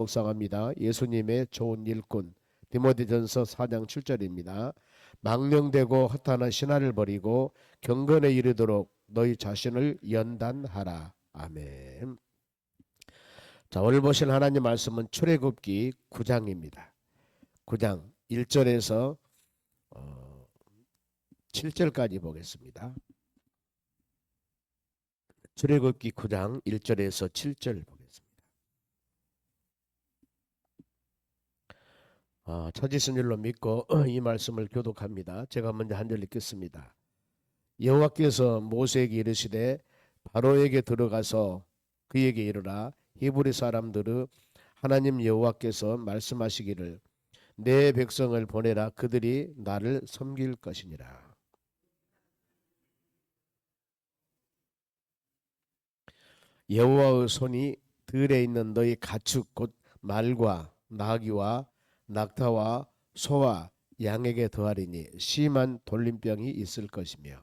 묵상합니다. 예수님의 좋은 일꾼 디모데전서 4장 7절입니다. 망령되고 허탄한 신화를 버리고 경건에 이르도록 너희 자신을 연단하라. 아멘. 자, 오늘 보실 하나님 말씀은 출애굽기 9장입니다. 9장 1절에서 7절까지 보겠습니다. 출애굽기 9장 1절에서 7절 보겠습니다. 찾으신 줄로 믿고 이 말씀을 교독합니다. 제가 먼저 한 절 읽겠습니다. 여호와께서 모세에게 이르시되 바로에게 들어가서 그에게 이르라. 히브리 사람들의 하나님 여호와께서 말씀하시기를 내 백성을 보내라. 그들이 나를 섬길 것이니라. 여호와의 손이 들에 있는 너희 가축 곧 말과 나귀와 낙타와 소와 양에게 더하리니 심한 돌림병이 있을 것이며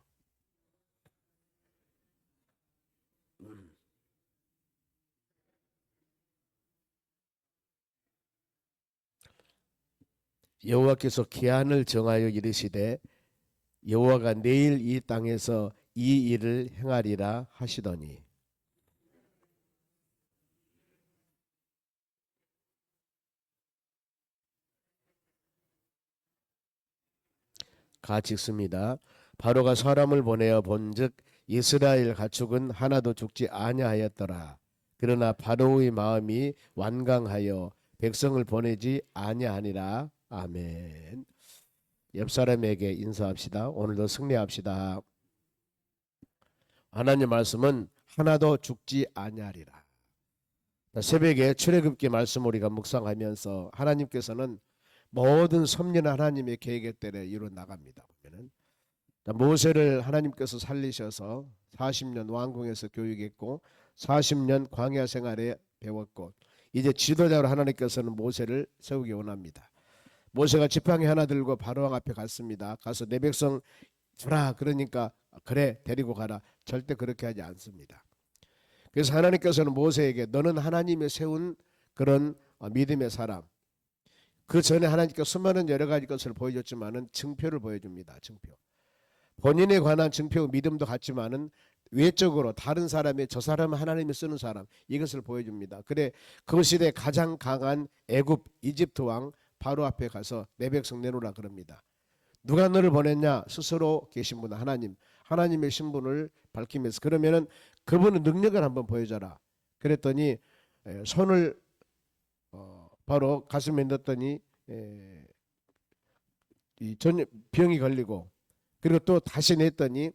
여호와께서 기한을 정하여 이르시되 여호와가 내일 이 땅에서 이 일을 행하리라 하시더니 같이 읽습니다. 바로가 사람을 보내어 본즉 이스라엘 가축은 하나도 죽지 아니하였더라. 그러나 바로의 마음이 완강하여 백성을 보내지 아니하니라. 아멘. 옆 사람에게 인사합시다. 오늘도 승리합시다. 하나님 말씀은 하나도 죽지 아니하리라. 새벽에 출애굽기 말씀 우리가 묵상하면서 하나님께서는 모든 섭리는 하나님의 계획에 따라 이루어 나갑니다. 보면은 모세를 하나님께서 살리셔서 40년 왕궁에서 교육했고 40년 광야 생활에 배웠고 이제 지도자로 하나님께서는 모세를 세우기 원합니다. 모세가 지팡이 하나 들고 바로왕 앞에 갔습니다. 가서 내 백성 주라 그러니까 그래 데리고 가라. 절대 그렇게 하지 않습니다. 그래서 하나님께서는 모세에게 너는 하나님이 세운 그런 믿음의 사람, 그 전에 하나님께서 수많은 여러 가지 것을 보여줬지만은 증표를 보여줍니다. 증표. 본인에 관한 증표 믿음도 같지만은 외적으로 다른 사람의 저 사람은 하나님이 쓰는 사람 이것을 보여줍니다. 그래 그 시대 가장 강한 애굽 이집트 왕 바로 앞에 가서 내 백성 내놓으라 그럽니다. 누가 너를 보냈냐? 스스로 계신 분 하나님, 하나님의 신분을 밝히면서 그러면은 그분의 능력을 한번 보여줘라. 그랬더니 손을 바로 가슴에 넣었더니 병이 걸리고 그리고 또 다시 냈더니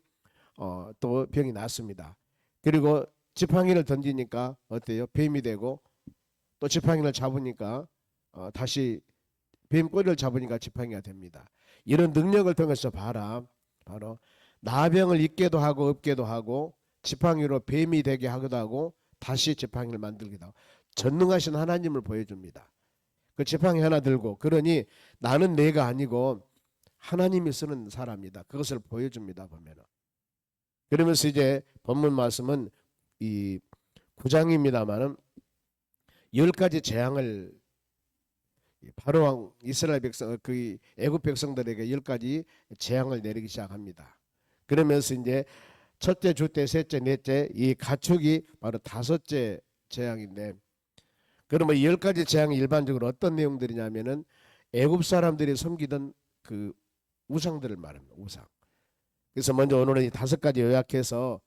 또 병이 났습니다. 그리고 지팡이를 던지니까 어때요? 뱀이 되고 또 지팡이를 잡으니까 다시 뱀 꼬리를 잡으니까 지팡이가 됩니다. 이런 능력을 통해서 봐라. 바로 나병을 잊게도 하고 없게도 하고 지팡이로 뱀이 되게 하기도 하고 다시 지팡이를 만들기도 하고 전능하신 하나님을 보여줍니다. 그 지팡이 하나 들고 그러니 나는 내가 아니고 하나님이 쓰는 사람이다. 그것을 보여줍니다. 보면은. 그러면서 이제 본문 말씀은 이 9장입니다만은 10가지 재앙을 바로왕 이스라엘 백성 그 애굽 백성들에게 10가지 재앙을 내리기 시작합니다. 그러면서 이제 첫째, 주째, 셋째, 넷째 이 가축이 바로 다섯째 재앙인데 그러면 10가지 재앙이 일반적으로 어떤 내용들이냐면은 애굽 사람들이 섬기던 그 우상들을 말합니다. 우상. 그래서 먼저 오늘은 이 5가지 요약해서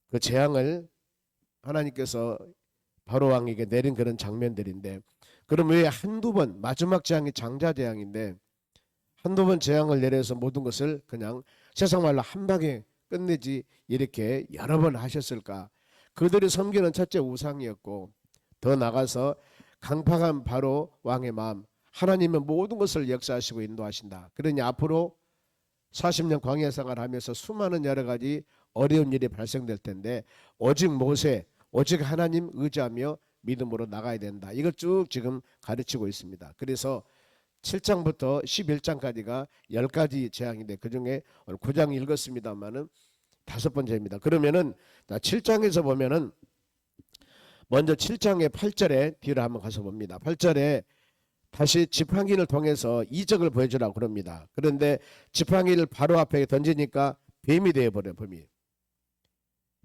그 재앙을 하나님께서 바로 왕에게 내린 그런 장면들인데 그럼 왜 한두 번 마지막 재앙이 장자 재앙인데 한두 번 재앙을 내려서 모든 것을 그냥 세상 말로 한 방에 끝내지 이렇게 여러 번 하셨을까? 그들이 섬기는 첫째 우상이었고 더 나가서 강팍한 바로 왕의 마음 하나님은 모든 것을 역사하시고 인도하신다. 그러니 앞으로 40년 광야 생활하면서 수많은 여러 가지 어려운 일이 발생될 텐데 오직 모세 오직 하나님 의지하며 믿음으로 나가야 된다. 이걸 쭉 지금 가르치고 있습니다. 그래서 7장부터 11장까지가 10가지 재앙인데 그중에 오늘 9장 읽었습니다만은 5번째입니다. 그러면은 7장에서 보면은 먼저 7장의 8절에 뒤로 한번 가서 봅니다. 8절에 다시 지팡이를 통해서 이적을 보여주라고 그럽니다. 그런데 지팡이를 바로 앞에 던지니까 뱀이 되어버려요.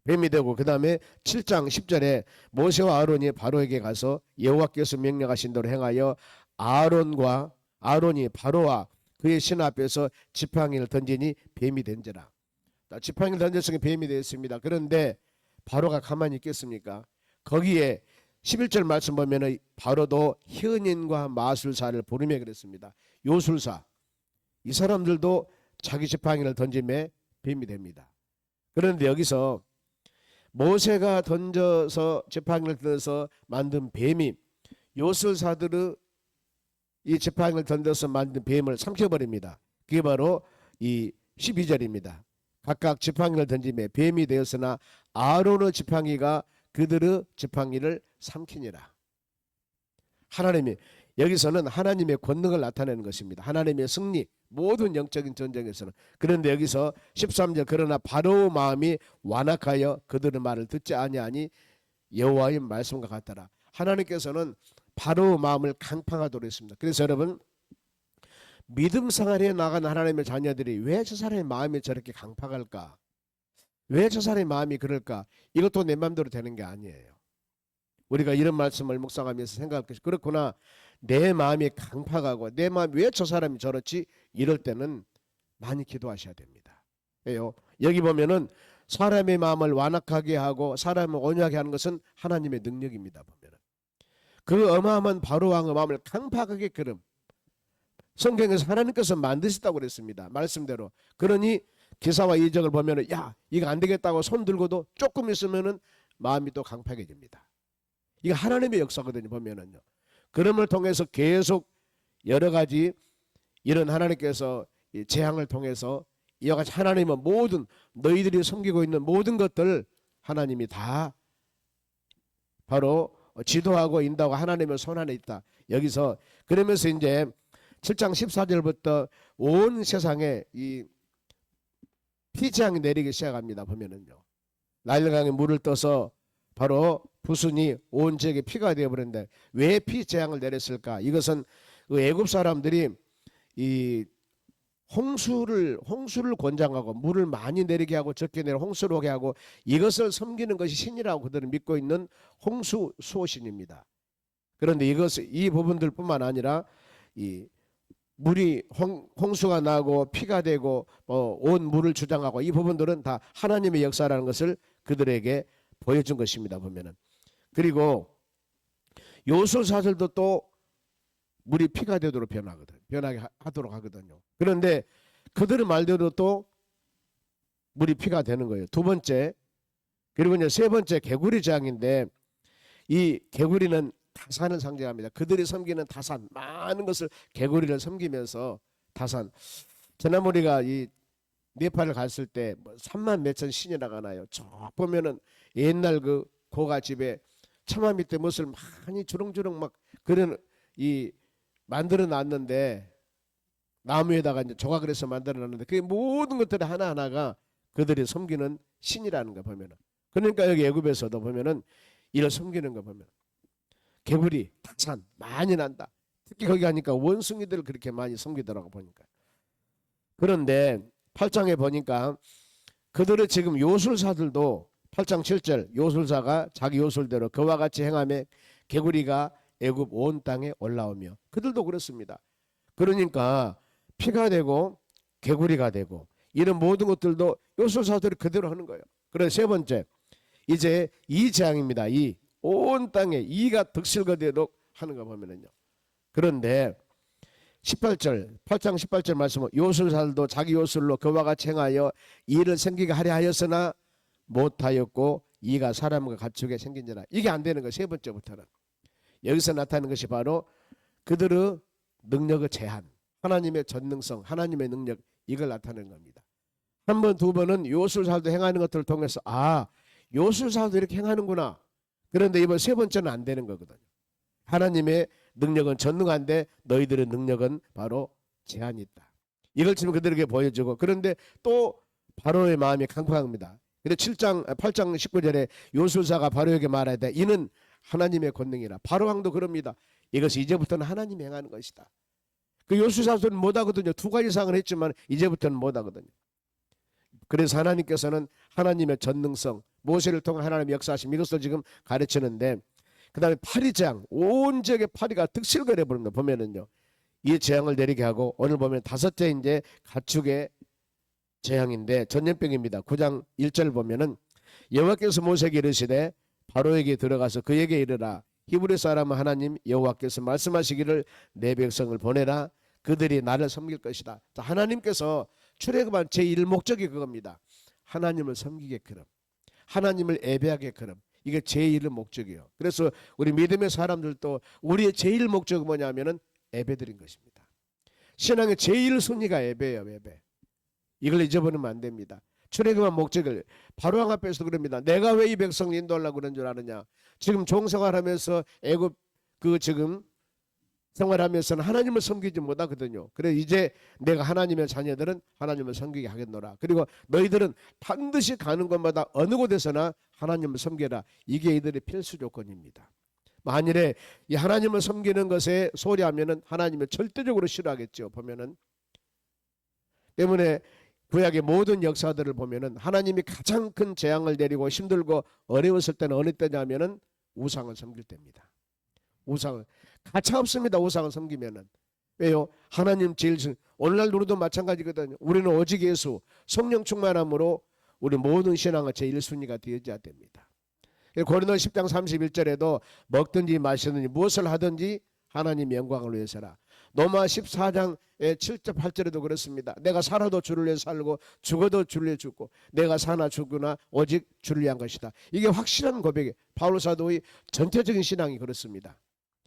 뱀이 되고, 그 다음에 7장 10절에 모세와 아론이 바로에게 가서 여호와께서 명령하신 대로 행하여 아론이 바로와 그의 신 앞에서 지팡이를 던지니 뱀이 된지라. 지팡이를 던졌으니 뱀이 되었습니다. 그런데 바로가 가만히 있겠습니까? 거기에 11절 말씀 보면은 바로도 현인과 마술사를 부르며 그랬습니다. 요술사, 이 사람들도 자기 지팡이를 던짐에 뱀이 됩니다. 그런데 여기서 모세가 던져서 지팡이를 던져서 만든 뱀이 요술사들의 이 지팡이를 던져서 만든 뱀을 삼켜버립니다. 그게 바로 이 12절입니다. 각각 지팡이를 던짐에 뱀이 되었으나 아론의 지팡이가 그들의 지팡이를 삼키니라. 하나님이 여기서는 하나님의 권능을 나타내는 것입니다. 하나님의 승리, 모든 영적인 전쟁에서는. 그런데 여기서 13절 그러나 바로의 마음이 완악하여 그들의 말을 듣지 아니하니 여호와의 말씀과 같더라. 하나님께서는 바로의 마음을 강팍하도록 했습니다. 그래서 여러분, 믿음 생활에 나간 하나님의 자녀들이 왜 저 사람의 마음이 저렇게 강팍할까? 왜 저 사람의 마음이 그럴까? 이것도 내 마음대로 되는 게 아니에요. 우리가 이런 말씀을 묵상하면서 생각할 것이, 그렇구나, 내 마음이 강팍하고 내 마음이 왜 저 사람이 저렇지? 이럴 때는 많이 기도하셔야 됩니다. 왜요? 여기 보면은 사람의 마음을 완악하게 하고 사람을 온유하게 하는 것은 하나님의 능력입니다. 보면은 그 어마어마한 바로왕의 마음을 강팍하게 그름, 성경에서 하나님께서 만드셨다고 그랬습니다. 말씀대로. 그러니 기사와 이적을 보면은 야, 이거 안 되겠다고 손 들고도 조금 있으면은 마음이 또 강팍해집니다. 이게 하나님의 역사거든요. 보면은요. 그럼을 통해서 계속 여러 가지 이런 하나님께서 재앙을 통해서 이와 같이 하나님은 모든 너희들이 섬기고 있는 모든 것들 하나님이 다 바로 지도하고 인도하고 하나님의 손 안에 있다. 여기서 그러면서 이제 7장 14절부터 온 세상에 이 피재앙이 내리기 시작합니다. 보면은요. 나일강에 물을 떠서 바로 부순이 온 지역에 피가 되어버렸는데 왜 피재앙을 내렸을까? 이것은 그 애굽 사람들이 이 홍수를 권장하고 물을 많이 내리게 하고 적게 내려 홍수를 오게 하고 이것을 섬기는 것이 신이라고 그들은 믿고 있는 홍수 수호신입니다. 그런데 이 부분들뿐만 아니라 이 물이 홍수가 나고 피가 되고 온 물을 주장하고 이 부분들은 다 하나님의 역사라는 것을 그들에게 보여준 것입니다. 보면은. 그리고 요술사들도 또 물이 피가 되도록 변하게 하도록 하거든요. 그런데 그들의 말대로 또 물이 피가 되는 거예요. 두 번째, 그리고 이제 세 번째 개구리 재앙인데 이 개구리는 타산을 상징합니다. 그들이 섬기는 타산, 많은 것을 개구리를 섬기면서 타산. 지난번 우리가 이 네팔을 갔을 때 3만 몇천 신이라고 하나요. 쭉 보면은 옛날 그 고가 집에 처마 밑에 못을 많이 주렁주렁 막 그런 이 만들어 놨는데 나무에다가 이제 조각을 해서 만들어 놨는데 그 모든 것들이 하나하나가 그들이 섬기는 신이라는 거 보면은. 그러니까 여기 애굽에서도 보면은 이를 섬기는 거 보면 개구리, 타산 많이 난다. 특히 거기 가니까 원숭이들 그렇게 많이 섬기더라고 보니까. 그런데 8장에 보니까 그들의 지금 요술사들도 8장 7절 요술사가 자기 요술대로 그와 같이 행하며 개구리가 애굽 온 땅에 올라오며 그들도 그렇습니다. 그러니까 피가 되고 개구리가 되고 이런 모든 것들도 요술사들이 그대로 하는 거예요. 그래서 세 번째 이제 이 재앙입니다. 이 온 땅에 이가 득실거되도록 하는 거 보면은요. 그런데 18절 8장 18절 말씀은 요술사들도 자기 요술로 그와 같이 행하여 이를 생기게 하려 하였으나 못하였고 이가 사람과 가축에 생긴지라. 이게 안 되는 거예요. 세 번째부터는. 여기서 나타나는 것이 바로 그들의 능력의 제한, 하나님의 전능성, 하나님의 능력, 이걸 나타내는 겁니다. 한 번, 두 번은 요술사도 행하는 것들을 통해서 요술사도 이렇게 행하는구나. 그런데 이번 세 번째는 안 되는 거거든요. 하나님의 능력은 전능한데 너희들의 능력은 바로 제한이 있다. 이걸 지금 그들에게 보여주고 그런데 또 바로의 마음이 강팍합니다. 근데 8장 19절에 요술사가 바로에게 말하되 이는 하나님의 권능이라. 바로왕도 그럽니다. 이것이 이제부터는 하나님이 행하는 것이다. 그 요술사도는 못하거든요. 2가지 이상을 했지만 이제부터는 못하거든요. 그래서 하나님께서는 하나님의 전능성, 모세를 통해 하나님의 역사하심, 이것을 지금 가르치는데, 그 다음에 파리재앙, 온 지역의 파리가 득실거려 버린 거 보면은요, 이 재앙을 내리게 하고, 오늘 보면 5째 이제 가축의 재앙인데 전염병입니다. 9장 1절 보면은 여호와께서 모세에게 이르시되 바로에게 들어가서 그에게 이르라. 히브리 사람 하나님 여호와께서 말씀하시기를 내 백성을 보내라. 그들이 나를 섬길 것이다. 자, 하나님께서 출애굽한 제1목적이 그겁니다. 하나님을 섬기게끔, 하나님을 예배하게끔. 이게 제1목적이에요. 그래서 우리 믿음의 사람들도 우리의 제1목적은 뭐냐면은 예배드린 것입니다. 신앙의 제1순위가 예배예요. 예배. 이걸 잊어버리면 안 됩니다. 출애굽한 목적을 바로왕 앞에서 그럽니다. 내가 왜 이 백성을 인도하려고 그런 줄 아느냐. 지금 종생활하면서 애굽 지금 생활하면서는 하나님을 섬기지 못하거든요. 그래서 이제 내가 하나님의 자녀들은 하나님을 섬기게 하겠노라. 그리고 너희들은 반드시 가는 곳마다 어느 곳에서나 하나님을 섬겨라. 이게 이들의 필수 조건입니다. 만일에 이 하나님을 섬기는 것에 소리하면은 하나님을 절대적으로 싫어하겠죠. 보면은 때문에 구약의 모든 역사들을 보면은 하나님이 가장 큰 재앙을 내리고 힘들고 어려웠을 때는 어느 때냐면은 우상을 섬길 때입니다. 우상을 가차 없습니다. 우상을 섬기면은. 왜요? 하나님 제일 오늘날 우리도 마찬가지거든요. 우리는 오직 예수 성령 충만함으로 우리 모든 신앙은 제1순위가 되어져야 됩니다. 고린도 10장 31절에도 먹든지 마시든지 무엇을 하든지 하나님 영광을 위해서라. 로마 14장 7절 8절에도 그렇습니다. 내가 살아도 주를 위해 살고 죽어도 주를 위해 죽고 내가 사나 죽으나 오직 주를 위한 것이다. 이게 확실한 고백이에요. 바울 사도의 전체적인 신앙이 그렇습니다.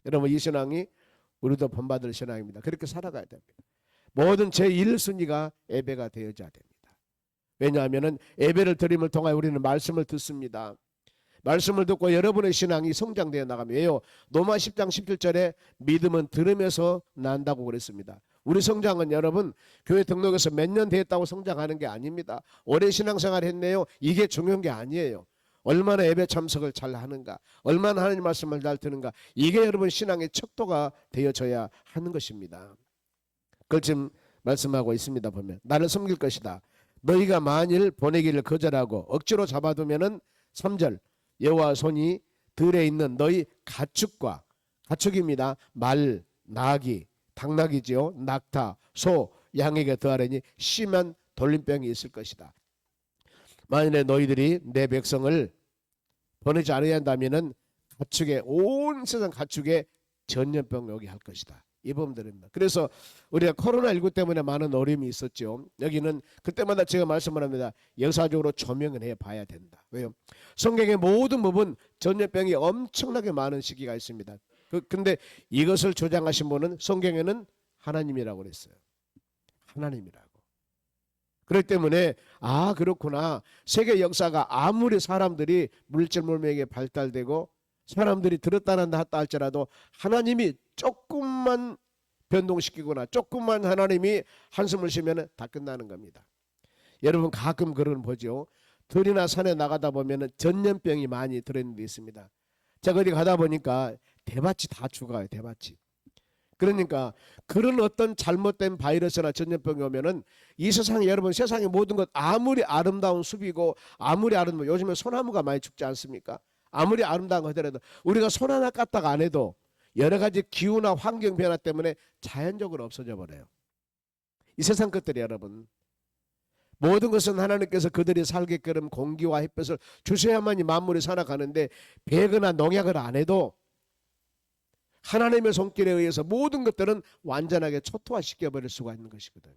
여러분 이 신앙이 우리도 본받을 신앙입니다. 그렇게 살아가야 됩니다. 모든 제1순위가 예배가 되어져야 됩니다. 왜냐하면 예배를 드림을 통하여 우리는 말씀을 듣습니다. 말씀을 듣고 여러분의 신앙이 성장되어 나가면 왜요? 로마 10장 17절에 믿음은 들으면서 난다고 그랬습니다. 우리 성장은 여러분 교회 등록해서 몇 년 됐다고 성장하는 게 아닙니다. 오래 신앙생활 했네요. 이게 중요한 게 아니에요. 얼마나 예배 참석을 잘 하는가, 얼마나 하나님 말씀을 잘 듣는가, 이게 여러분 신앙의 척도가 되어져야 하는 것입니다. 그걸 지금 말씀하고 있습니다. 보면 나를 섬길 것이다. 너희가 만일 보내기를 거절하고 억지로 잡아두면은 3절 여호와 손이 들에 있는 너희 가축과, 가축입니다. 말, 나귀, 당나귀지요, 낙타, 소, 양에게 더하려니 심한 돌림병이 있을 것이다. 만일에 너희들이 내 백성을 보내지 않아야 한다면은 가축의 온 세상 가축의 전염병 오게 할 것이다. 이 부분들입니다. 그래서 우리가 코로나19 때문에 많은 어려움이 있었죠. 여기는 그때마다 제가 말씀을 합니다. 역사적으로 조명을 해봐야 된다. 왜요? 성경의 모든 부분 전염병이 엄청나게 많은 시기가 있습니다. 근데 이것을 주장하신 분은 성경에는 하나님이라고 그랬어요. 하나님이라고. 그렇기 때문에 아 그렇구나. 세계 역사가 아무리 사람들이 물질문명에 발달되고 사람들이 들었다 놨다 할지라도 하나님이 조금만 변동시키거나 조금만 하나님이 한숨을 쉬면 다 끝나는 겁니다. 여러분 가끔 그런 보죠. 들이나 산에 나가다 보면 전염병이 많이 들어있는 데 있습니다. 제가 어디 가다 보니까 대밭이 다 죽어요. 대밭이. 그러니까 그런 어떤 잘못된 바이러스나 전염병이 오면은 이 세상에 여러분 세상의 모든 것 아무리 아름다운 숲이고 아무리 아름다운 요즘에 소나무가 많이 죽지 않습니까? 아무리 아름다운 거 하더라도 우리가 손 하나 까딱 안 해도 여러 가지 기후나 환경 변화 때문에 자연적으로 없어져 버려요. 이 세상 것들이 여러분 모든 것은 하나님께서 그들이 살게끔 공기와 햇볕을 주셔야만이 만물이 살아가는데 배거나 농약을 안 해도 하나님의 손길에 의해서 모든 것들은 완전하게 초토화시켜 버릴 수가 있는 것이거든요.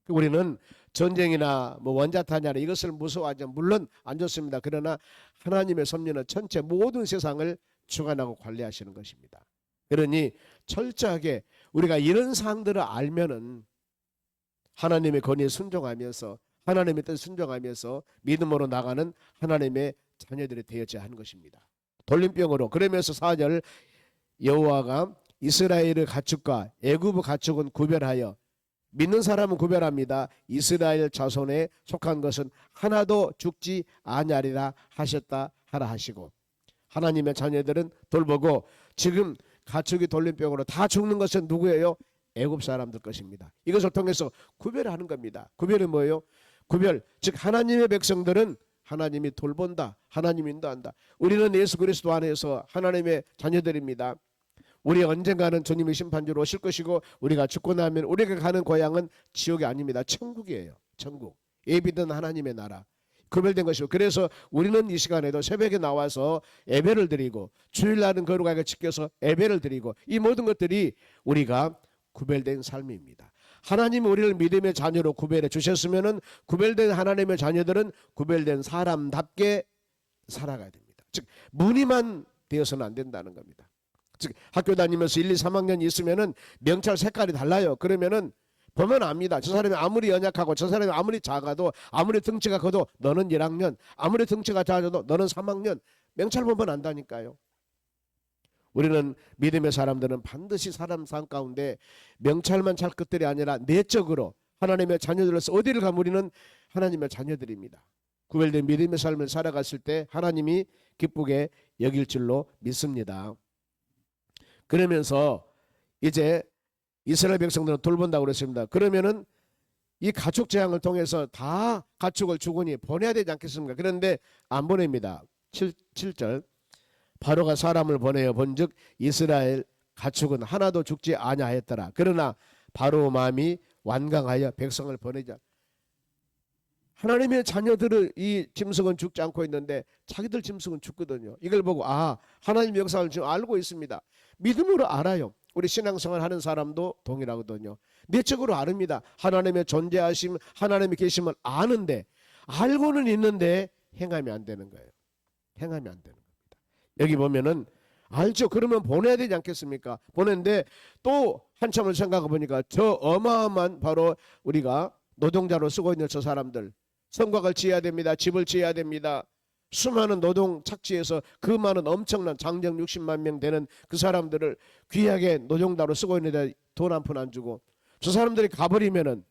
우리는 전쟁이나 뭐 원자탄이나 이것을 무서워하죠. 물론 안 좋습니다. 그러나 하나님의 섭리는 전체 모든 세상을 주관하고 관리하시는 것입니다. 그러니 철저하게 우리가 이런 사항들을 알면은 하나님의 권위에 순종하면서 하나님의 뜻에 순종하면서 믿음으로 나가는 하나님의 자녀들이 되어져야 하는 것입니다. 돌림병으로 그러면서 4절 여호와가 이스라엘의 가축과 애굽의 가축은 구별하여 믿는 사람은 구별합니다. 이스라엘 자손에 속한 것은 하나도 죽지 아니하리라 하셨다 하라 하시고 하나님의 자녀들은 돌보고, 지금 가축이 돌림병으로 다 죽는 것은 누구예요? 애굽 사람들 것입니다. 이것을 통해서 구별하는 겁니다. 구별이 뭐예요? 구별, 즉 하나님의 백성들은 하나님이 돌본다, 하나님이 인도한다. 우리는 예수 그리스도 안에서 하나님의 자녀들입니다. 우리 언젠가는 주님의 심판주로 오실 것이고, 우리가 죽고 나면 우리가 가는 고향은 지옥이 아닙니다. 천국이에요. 천국. 예비된 하나님의 나라. 구별된 것이고, 그래서 우리는 이 시간에도 새벽에 나와서 예배를 드리고, 주일날은 거룩하게 지켜서 예배를 드리고, 이 모든 것들이 우리가 구별된 삶입니다. 하나님이 우리를 믿음의 자녀로 구별해 주셨으면은, 구별된 하나님의 자녀들은 구별된 사람답게 살아가야 됩니다. 즉 무늬만 되어서는 안 된다는 겁니다. 즉 학교 다니면서 1, 2, 3학년 있으면은 명찰 색깔이 달라요. 그러면은 보면 압니다. 저 사람이 아무리 연약하고, 저 사람이 아무리 작아도, 아무리 등치가 커도 너는 1학년, 아무리 등치가 작아도 너는 3학년. 명찰 보면 안다니까요. 우리는 믿음의 사람들은 반드시 사람 삶 가운데 명찰만 찰 것들이 아니라 내적으로 하나님의 자녀들로서 어디를 가면 우리는 하나님의 자녀들입니다. 구별된 믿음의 삶을 살아갔을 때 하나님이 기쁘게 여길 줄로 믿습니다. 그러면서 이제 이스라엘 백성들은 돌본다고 그랬습니다. 그러면은 이 가축 재앙을 통해서 다 가축을 주군이 보내야 되지 않겠습니까? 그런데 안 보냅니다. 7절, 바로가 사람을 보내어 본즉 이스라엘 가축은 하나도 죽지 아니하였더라. 그러나 바로 마음이 완강하여 백성을 보내자. 하나님의 자녀들의 이 짐승은 죽지 않고 있는데 자기들 짐승은 죽거든요. 이걸 보고 하나님의 역사를 지금 알고 있습니다. 믿음으로 알아요. 우리 신앙생활 하는 사람도 동일하거든요. 내적으로 아릅니다. 하나님의 존재하심, 하나님의 계심을 아는데, 알고는 있는데 행함이 안 되는 거예요. 행함이 안 되는 겁니다. 여기 보면은 알죠. 그러면 보내야 되지 않겠습니까? 보내는데 또 한참을 생각해 보니까 저 어마어마한 바로 우리가 노동자로 쓰고 있는 저 사람들, 성곽을 지어야 됩니다. 집을 지어야 됩니다. 수많은 노동 착취해서 그 많은 엄청난 장정 60만 명 되는 그 사람들을 귀하게 노동자로 쓰고 있는데 돈 한 푼 안 주고, 저 사람들이 가버리면은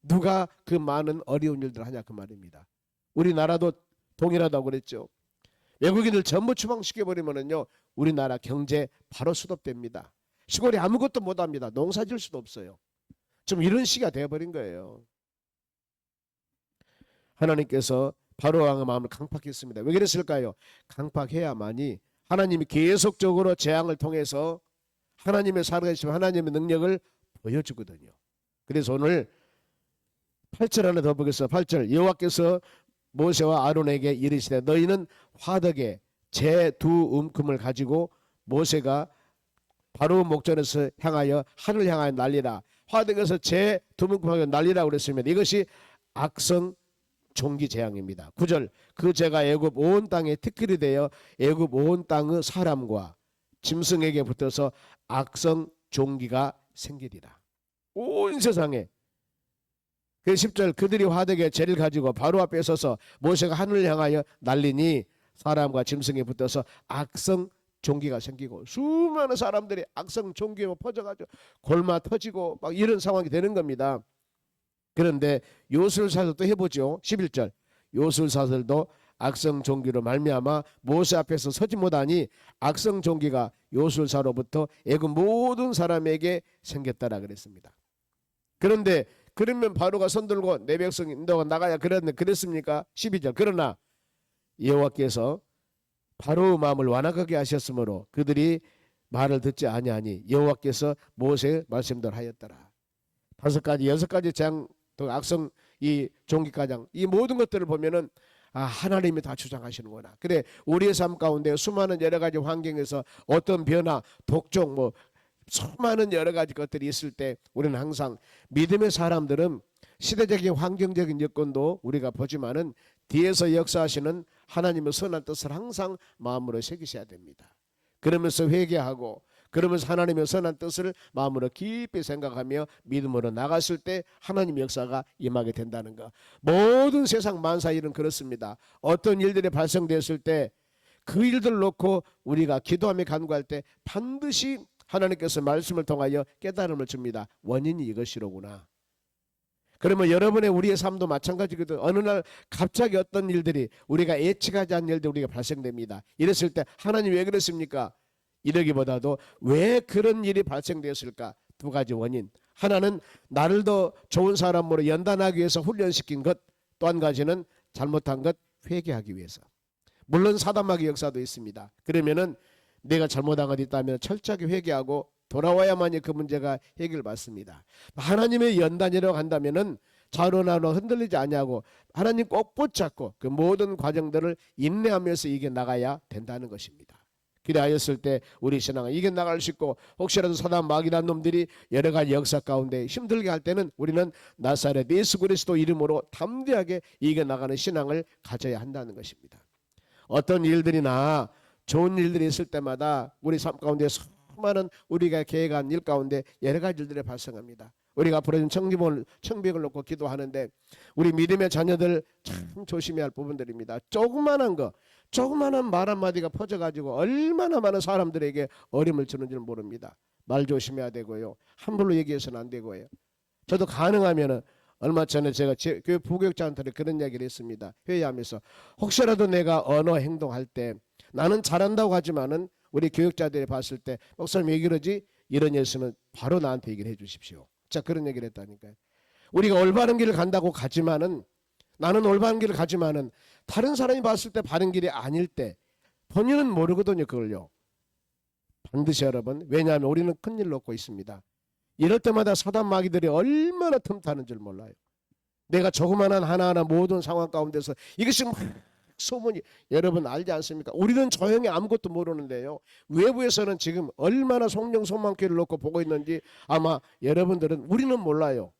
누가 그 많은 어려운 일들 하냐 그 말입니다. 우리나라도 동일하다고 그랬죠. 외국인을 전부 추방시켜버리면은요, 우리나라 경제 바로 수dob됩니다. 시골이 아무것도 못합니다. 농사 지을 수도 없어요. 좀 이런 시기가 되어버린 거예요. 하나님께서 바로 왕의 마음을 강팍했습니다. 왜 그랬을까요? 강팍해야만이 하나님이 계속적으로 재앙을 통해서 하나님의 살아계신 하나님의 능력을 보여주거든요. 그래서 오늘 8절 하나 더 보겠습니다. 8절, 여호와께서 모세와 아론에게 이르시되 너희는 화덕에 제 두 움큼을 가지고 모세가 바로 목전에서 향하여 하늘 향하여 날리라. 화덕에서 제 두 움큼을 날리라 그랬으면 이것이 악성 종기 재앙입니다. 9절, 그 재가 애굽 온 땅에 특길이 되어 애굽 온 땅의 사람과 짐승에게 붙어서 악성 종기가 생기리라. 온 세상에. 그 10절, 그들이 화덕에 재를 가지고 바로 앞에 서서 모세가 하늘을 향하여 날리니 사람과 짐승에 붙어서 악성 종기가 생기고, 수많은 사람들이 악성 종기에 퍼져가지고 골마 터지고 막 이런 상황이 되는 겁니다. 그런데 요술사들도 해보죠. 11절, 요술사들도 악성 종기로 말미암아 모세 앞에서 서지 못하니 악성 종기가 요술사로부터 애굽 모든 사람에게 생겼다라 그랬습니다. 그런데 그러면 바로가 손들고 내 백성 인도가 나가야 그랬습니까? 12절, 그러나 여호와께서 바로의 마음을 완악하게 하셨으므로 그들이 말을 듣지 아니하니 여호와께서 모세의 말씀대로 하였더라. 5가지 6가지 재앙, 또 악성 이 종기가장, 이 모든 것들을 보면은 하나님이 다 주장하시는구나. 그래, 우리의 삶 가운데 수많은 여러 가지 환경에서 어떤 변화, 독종, 수많은 여러 가지 것들이 있을 때 우리는 항상 믿음의 사람들은 시대적인 환경적인 여건도 우리가 보지만은 뒤에서 역사하시는 하나님의 선한 뜻을 항상 마음으로 새기셔야 됩니다. 그러면서 회개하고, 그러면서 하나님의 선한 뜻을 마음으로 깊이 생각하며 믿음으로 나갔을 때 하나님의 역사가 임하게 된다는 것. 모든 세상 만사 일은 그렇습니다. 어떤 일들이 발생되었을 때 그 일들을 놓고 우리가 기도하며 간구할 때 반드시 하나님께서 말씀을 통하여 깨달음을 줍니다. 원인이 이것이로구나. 그러면 여러분의 우리의 삶도 마찬가지거든. 어느 날 갑자기 어떤 일들이 우리가 예측하지 않은 일들이 우리가 발생됩니다. 이랬을 때 하나님 왜 그랬습니까? 이러기보다도 왜 그런 일이 발생되었을까? 두 가지 원인. 하나는 나를 더 좋은 사람으로 연단하기 위해서 훈련시킨 것. 또 한 가지는 잘못한 것 회개하기 위해서. 물론 사단마귀 역사도 있습니다. 그러면은 내가 잘못한 것 있다면 철저하게 회개하고 돌아와야만이 그 문제가 해결받습니다. 하나님의 연단이라고 한다면은 좌로나로 흔들리지 아니하고 하나님 꼭 붙잡고 그 모든 과정들을 인내하면서 이겨 나가야 된다는 것입니다. 그리하였을 때 우리 신앙은 이겨 나갈 수 있고, 혹시라도 사단 마귀란 놈들이 여러 가지 역사 가운데 힘들게 할 때는 우리는 나사렛 예수 그리스도 이름으로 담대하게 이겨 나가는 신앙을 가져야 한다는 것입니다. 어떤 일들이나 좋은 일들이 있을 때마다 우리 삶 가운데 수많은 우리가 계획한 일 가운데 여러 가지 일들이 발생합니다. 우리가 앞으로 청벽을 놓고 기도하는데 우리 믿음의 자녀들 참 조심해야 할 부분들입니다. 조그마한 말 한마디가 퍼져가지고 얼마나 많은 사람들에게 어려움을 주는지는 모릅니다. 말 조심해야 되고요. 함부로 얘기해서는 안 되고요. 저도 가능하면은 얼마 전에 제가 제 교회 부교육자한테 그런 얘기를 했습니다. 회의하면서 혹시라도 내가 언어 행동할 때 나는 잘한다고 하지만은 우리 교육자들이 봤을 때 목사님 왜 그러지? 이런 일 있으면 바로 나한테 얘기를 해 주십시오. 자, 그런 얘기를 했다니까요. 우리가 올바른 길을 간다고 가지만은, 나는 올바른 길을 가지만은 다른 사람이 봤을 때 바른 길이 아닐 때 본인은 모르거든요. 그걸요. 반드시 여러분, 왜냐하면 우리는 큰일 놓고 있습니다. 이럴 때마다 사단 마귀들이 얼마나 틈타는 줄 몰라요. 내가 조그마한 하나하나 모든 상황 가운데서 이것이 막 소문이, 여러분 알지 않습니까? 우리는 조용히 아무것도 모르는데요, 외부에서는 지금 얼마나 송영소망교를 놓고 보고 있는지 아마 여러분들은, 우리는 몰라요.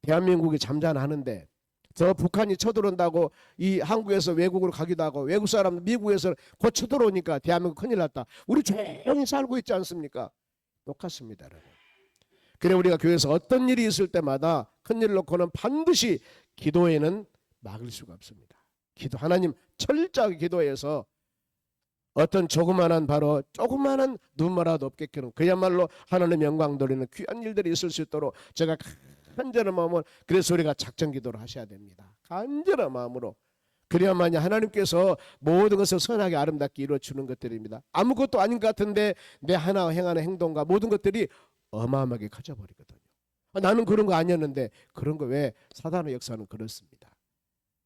대한민국이 잠잠하는데 저 북한이 쳐들어온다고 이 한국에서 외국으로 가기도 하고, 외국 사람 미국에서 곧 쳐들어오니까 대한민국 큰일 났다. 우리 조용히 살고 있지 않습니까? 똑같습니다, 여러분. 그래 우리가 교회에서 어떤 일이 있을 때마다 큰일 놓고는 반드시 기도에는 막을 수가 없습니다. 하나님 철저하게 기도해서 어떤 조그마한 눈마라도 없게끔 그야말로 하나님의 영광 돌리는 귀한 일들이 있을 수 있도록 제가 간절한 마음으로, 그래서 우리가 작전 기도를 하셔야 됩니다. 간절한 마음으로. 그래야만이 하나님께서 모든 것을 선하게 아름답게 이루어주는 것들입니다. 아무것도 아닌 것 같은데 내 하나 행하는 행동과 모든 것들이 어마어마하게 커져버리거든요. 나는 그런 거 아니었는데, 그런 거 왜 사단의 역사는 그렇습니다.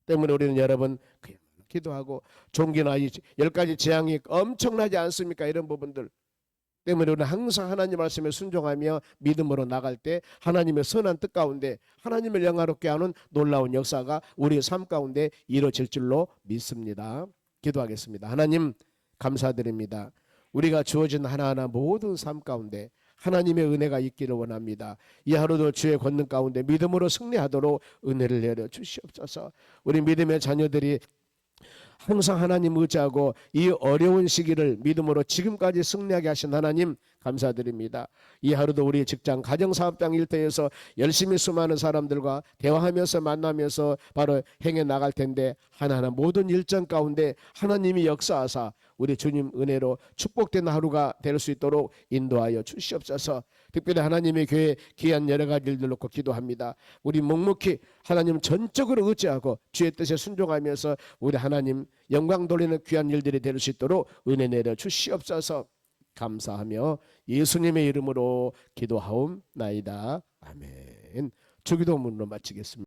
때문에 우리는 여러분 기도하고, 종기나 이 10가지 재앙이 엄청나지 않습니까? 이런 부분들 때문에 우리는 항상 하나님 말씀에 순종하며 믿음으로 나갈 때 하나님의 선한 뜻 가운데 하나님을 영화롭게 하는 놀라운 역사가 우리의 삶 가운데 이루어질 줄로 믿습니다. 기도하겠습니다. 하나님 감사드립니다. 우리가 주어진 하나하나 모든 삶 가운데 하나님의 은혜가 있기를 원합니다. 이 하루도 주의 권능 가운데 믿음으로 승리하도록 은혜를 내려 주시옵소서. 우리 믿음의 자녀들이 항상 하나님 의지하고 이 어려운 시기를 믿음으로 지금까지 승리하게 하신 하나님 감사드립니다. 이 하루도 우리 직장, 가정사업장 일터에서 열심히 수많은 사람들과 대화하면서 만나면서 바로 행해 나갈 텐데, 하나하나 모든 일정 가운데 하나님이 역사하사 우리 주님 은혜로 축복된 하루가 될 수 있도록 인도하여 주시옵소서. 특별히 하나님의 교회 귀한 여러 가지 일들 놓고 기도합니다. 우리 묵묵히 하나님 전적으로 의지하고 주의 뜻에 순종하면서 우리 하나님 영광 돌리는 귀한 일들이 될 수 있도록 은혜 내려 주시옵소서. 감사하며 예수님의 이름으로 기도하옵나이다. 아멘. 주기도문으로 마치겠습니다.